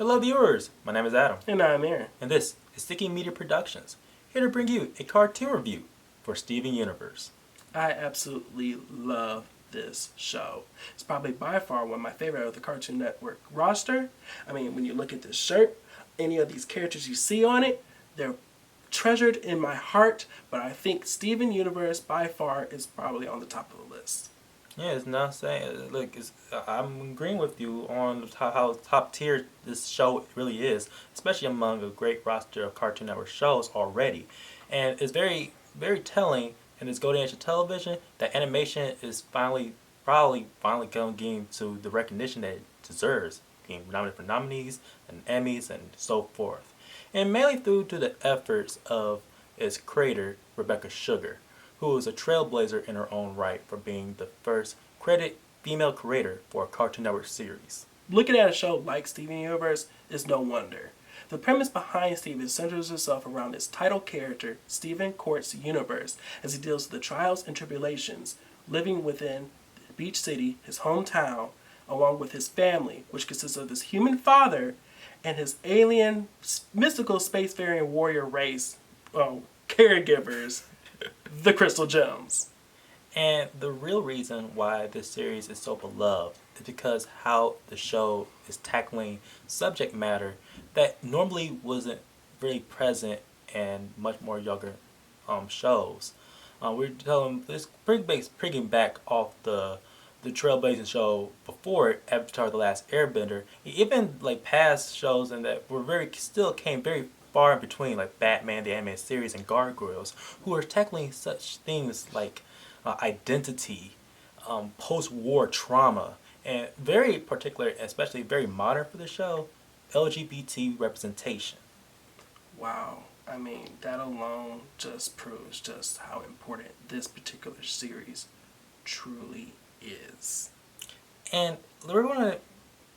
Hello viewers, my name is Adam, And I'm Aaron. and this is Sticky Media Productions, here to bring you a cartoon review for Steven Universe. I absolutely love this show. It's probably by far one of my favorite of the Cartoon Network roster. I mean, when you look at this shirt, any of these characters you see on it, they're treasured in my heart, but I think Steven Universe by far is probably on the top of the list. Yeah, it's not saying, look, I'm agreeing with you on how top tier this show really is, especially among a great roster of Cartoon Network shows already. And it's very, very telling in this golden age of television that animation is finally getting to the recognition that it deserves, being nominated for nominees and Emmys and so forth. And mainly due to the efforts of its creator, Rebecca Sugar, who is a trailblazer in her own right for being the first credited female creator for a Cartoon Network series. Looking at a show like Steven Universe is no wonder. The premise behind Steven centers itself around his title character, Steven Court's universe, as he deals with the trials and tribulations living within Beach City, his hometown, along with his family, which consists of his human father and his alien, mystical spacefaring warrior race caregivers, the Crystal Gems. And the real reason why this series is so beloved is because how the show is tackling subject matter that normally wasn't really present in much more younger shows. We're telling this bringing back off the trailblazing show before it, Avatar: The Last Airbender, even like past shows and that were still came very far in between, like Batman the Animated Series and Gargoyles, who are tackling such things like identity, post-war trauma, and very particular, especially very modern for the show, LGBT representation. Wow. I mean, that alone just proves just how important this particular series truly is. And we're going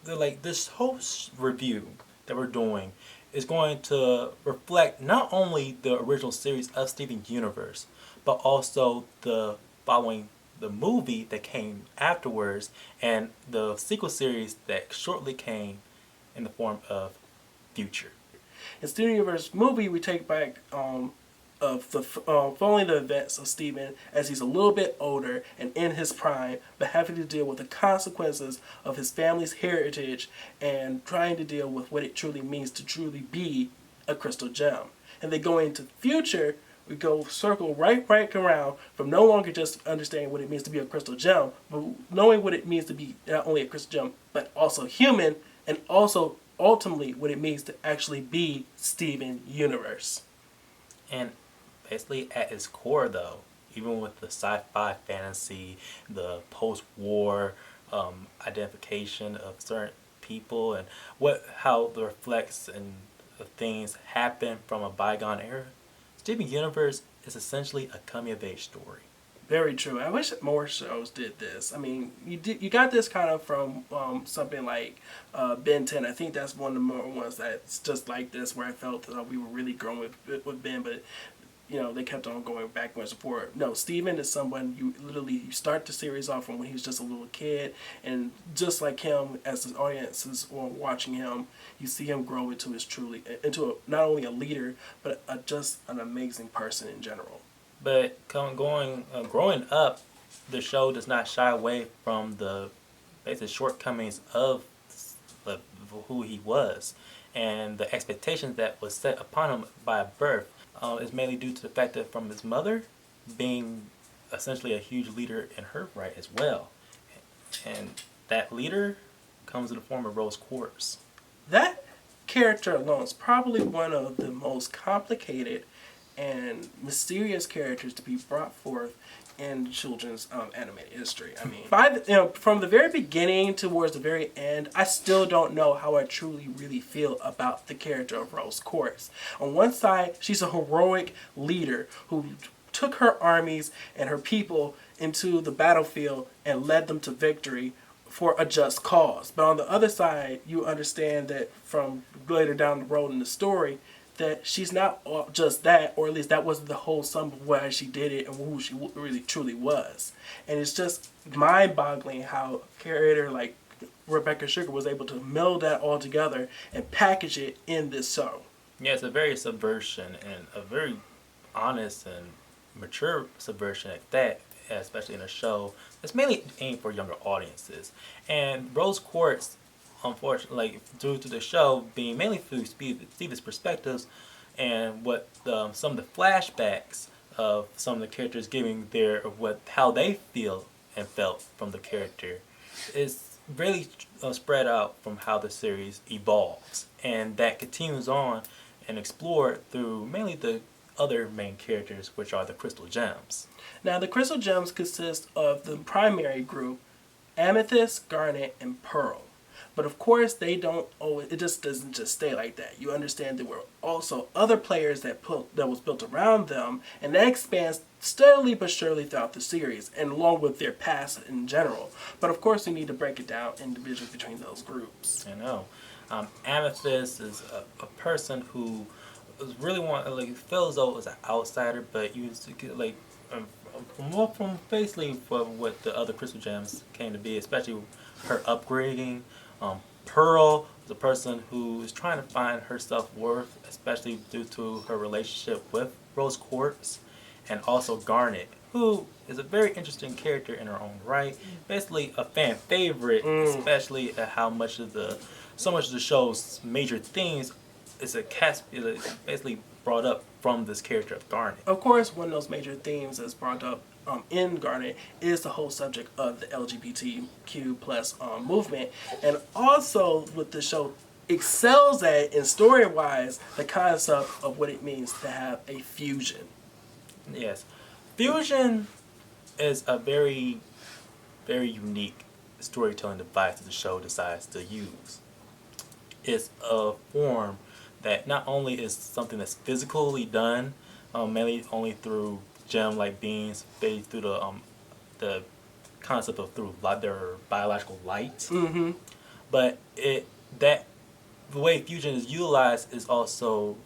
to, like, this whole review that we're doing is going to reflect not only the original series of Steven Universe, but also the following the movie that came afterwards and the sequel series that shortly came in the form of Future. In Steven Universe movie, we take back of the following the events of Steven as he's a little bit older and in his prime, but having to deal with the consequences of his family's heritage and trying to deal with what it truly means to truly be a crystal gem. And then going into Future, we go circle right around from no longer just understanding what it means to be a crystal gem, but knowing what it means to be not only a crystal gem, but also human, and also ultimately what it means to actually be Steven Universe. And basically at its core though, even with the sci-fi fantasy, the post-war identification of certain people and how the reflects and the things happen from a bygone era, Steven Universe is essentially a coming-of-age story. Very true. I wish more shows did this. I mean, you got this kind of from something like Ben 10. I think that's one of the more ones that's just like this, where I felt that we were really growing with Ben, but you know they kept on going backwards and forward. No, Steven is someone you start the series off from when he was just a little kid, and just like him, as the audiences are watching him, you see him grow into not only a leader, but just an amazing person in general. But growing up, the show does not shy away from the basic shortcomings of who he was, and the expectations that was set upon him by birth is mainly due to the fact that from his mother being essentially a huge leader in her right as well, and that leader comes in the form of Rose Quartz. That character alone is probably one of the most complicated and mysterious characters to be brought forth in children's animated history. I mean, from the very beginning towards the very end, I still don't know how I truly really feel about the character of Rose Quartz. On one side, she's a heroic leader who took her armies and her people into the battlefield and led them to victory for a just cause. But on the other side, you understand that from later down the road in the story, that she's not just that, or at least that wasn't the whole sum of why she did it and who she really truly was. And it's just mind-boggling how a character like Rebecca Sugar was able to meld that all together and package it in this show. Yeah, it's a very subversion and a very honest and mature subversion at that, especially in a show that's mainly aimed for younger audiences. And Rose Quartz, unfortunately, like due to the show being mainly through Steve's perspectives and what some of the flashbacks of some of the characters giving their what how they feel and felt from the character is really spread out from how the series evolves, and that continues on and explored through mainly the other main characters, which are the Crystal Gems. Now, the Crystal Gems consist of the primary group, Amethyst, Garnet, and Pearl. But of course, they don't always. It just doesn't just stay like that. You understand there were also other players that was built around them, and that expands steadily but surely throughout the series, and along with their past in general. But of course, we need to break it down individually between those groups. I know. Amethyst is a person who really feels though as an outsider, but you get like from basically from what the other Crystal Gems came to be, especially her upgrading. Pearl is a person who is trying to find her self-worth, especially due to her relationship with Rose Quartz, and also Garnet, who is a very interesting character in her own right. Basically a fan favorite, especially how much of so much of the show's major themes is basically brought up from this character of Garnet. Of course, one of those major themes that's brought up in Garnet is the whole subject of the LGBTQ plus movement, and also what the show excels at in story wise, the concept of what it means to have a fusion. Yes, fusion is a very, very unique storytelling device that the show decides to use. It's a form that not only is something that's physically done, mainly only through gem-like beings, based through the concept of through their biological light, Mm-hmm. but the way fusion is utilized is also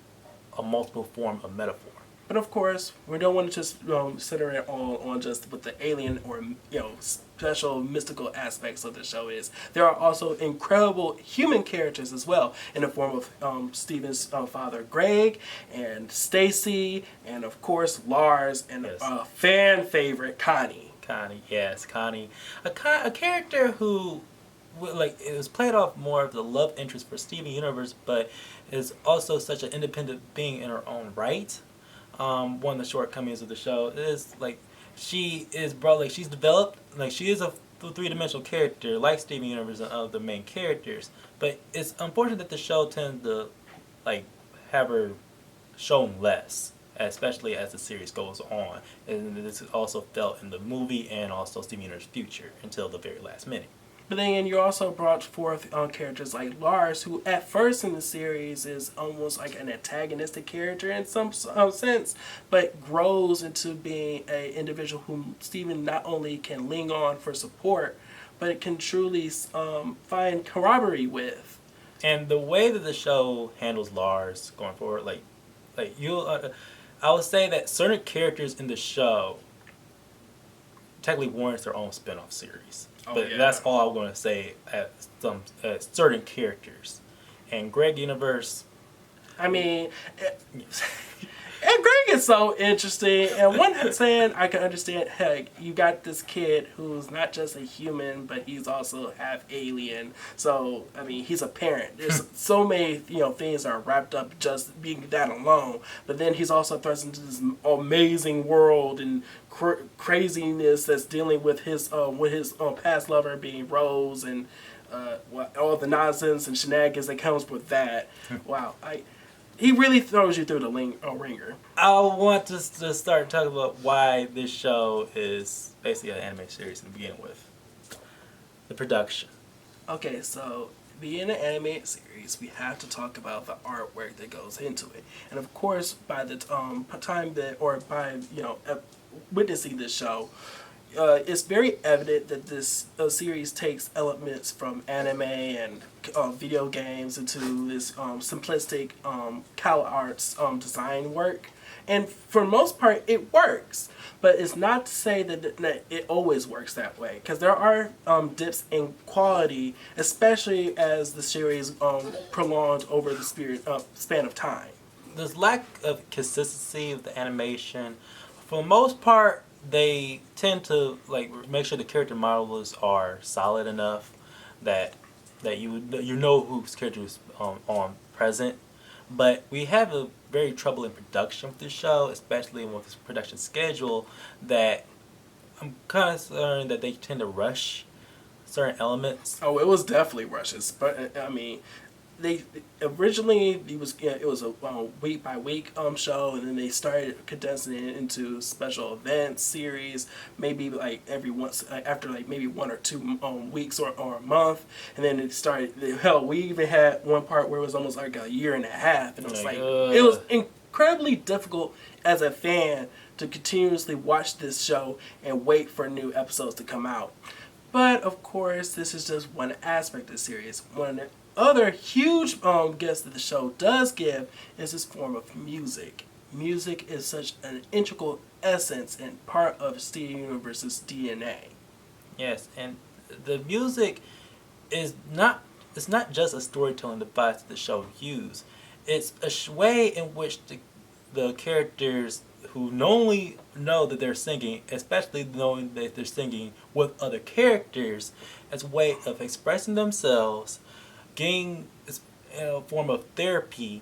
a multiple form of metaphor. But of course, we don't want to just center it all on just what the alien or special mystical aspects of the show is. There are also incredible human characters as well, in the form of Steven's father Greg and Stacy, and of course Lars, and Yes. a fan favorite Connie. Connie, yes, Connie, a character who it was played off more of the love interest for Steven Universe, but is also such an independent being in her own right. One of the shortcomings of the show is she's developed, she is a three-dimensional character like Steven Universe and other main characters, but it's unfortunate that the show tends to have her shown less, especially as the series goes on, and this is also felt in the movie and also Steven Universe future until the very last minute. But then you also brought forth characters like Lars, who at first in the series is almost like an antagonistic character in some sense, but grows into being an individual whom Steven not only can lean on for support, but can truly find camaraderie with. And the way that the show handles Lars going forward, I would say that certain characters in the show technically warrants their own spin-off series. But that's all I'm going to say at certain characters. And Greg Universe, I mean, and Greg is so interesting. And one hand, I can understand, heck, you got this kid who's not just a human, but he's also half alien. So, I mean, he's a parent. There's so many, things that are wrapped up just being that alone. But then he's also thrust into this amazing world and craziness that's dealing with his past lover being Rose, and all the nonsense and shenanigans that comes with that. Wow, he really throws you through the ringer. I want to start talking about why this show is basically an anime series to begin with. The production. Okay, so being an animated series, we have to talk about the artwork that goes into it, and of course, by the time that, or by witnessing this show, it's very evident that this series takes elements from anime and video games into this simplistic Cal Arts design work. And for the most part, it works. But it's not to say that it always works that way. Because there are dips in quality, especially as the series prolonged over the span of time. There's lack of consistency with the animation. For the most part, they tend to like make sure the character models are solid enough that you know whose character is on present. But we have a very troubling production with this show, especially with this production schedule. That I'm concerned that they tend to rush certain elements. Oh, it was definitely rushes, but I mean, they originally it was a week by week show, and then they started condensing it into special events series, maybe like every once after like maybe 1 or 2 weeks or a month, and then it started. Hell, we even had one part where it was almost like a year and a half, and it was it was incredibly difficult as a fan to continuously watch this show and wait for new episodes to come out. But of course, this is just one aspect of the series. One other huge gift that the show does give is this form of music. Music is such an integral essence and part of Steven Universe's DNA. Yes, and the music is not. It's not just a storytelling device that the show uses. It's a way in which the characters who normally know that they're singing, especially knowing that they're singing with other characters, as a way of expressing themselves, getting a form of therapy,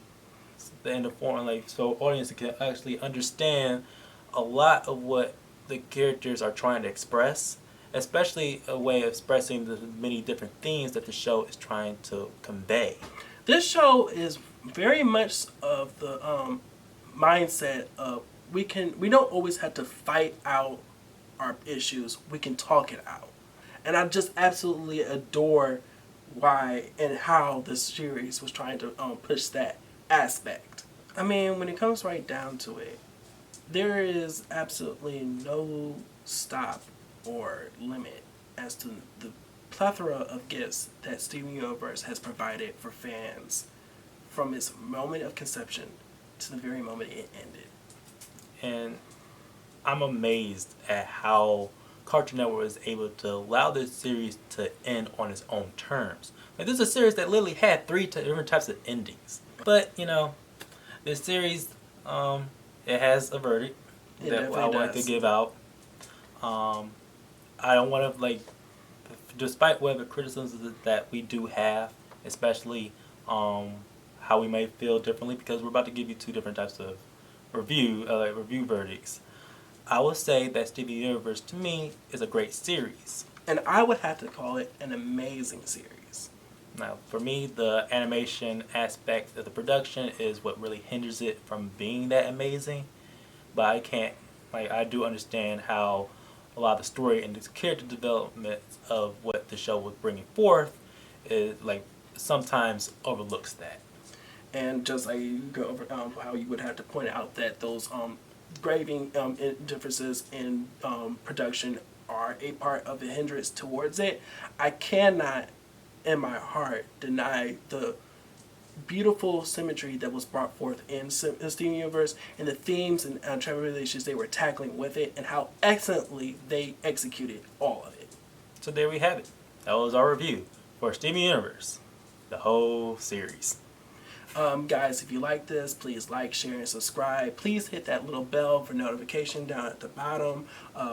in the form like so audience can actually understand a lot of what the characters are trying to express, especially a way of expressing the many different themes that the show is trying to convey. This show is very much of the mindset of we don't always have to fight out our issues. We can talk it out, and I just absolutely adore why and how this series was trying to push that aspect. I mean, when it comes right down to it, there is absolutely no stop or limit as to the plethora of gifts that Steven Universe has provided for fans from its moment of conception to the very moment it ended. And I'm amazed at how Cartoon Network was able to allow this series to end on its own terms. Like, this is a series that literally had three different types of endings. But, this series, it has a verdict that I want to give out. I don't want to, despite whatever criticisms that we do have, especially how we may feel differently, because we're about to give you two different types of review verdicts. I would say that Steven Universe, to me, is a great series. And I would have to call it an amazing series. Now, for me, the animation aspect of the production is what really hinders it from being that amazing. But I do understand how a lot of the story and the character development of what the show was bringing forth is, sometimes overlooks that. And just like you go over how you would have to point out that those graving differences in production are a part of the hindrance towards it, I cannot in my heart deny the beautiful symmetry that was brought forth in Steven Universe and the themes and tribulations they were tackling with it and how excellently they executed all of it. So there we have it. That was our review for Steven Universe, the whole series. Guys, if you like this, please like, share, and subscribe. Please hit that little bell for notification down at the bottom.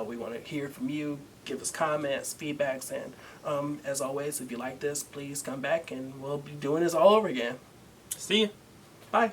We want to hear from you. Give us comments, feedbacks, and as always, if you like this, please come back and we'll be doing this all over again. See you. Bye.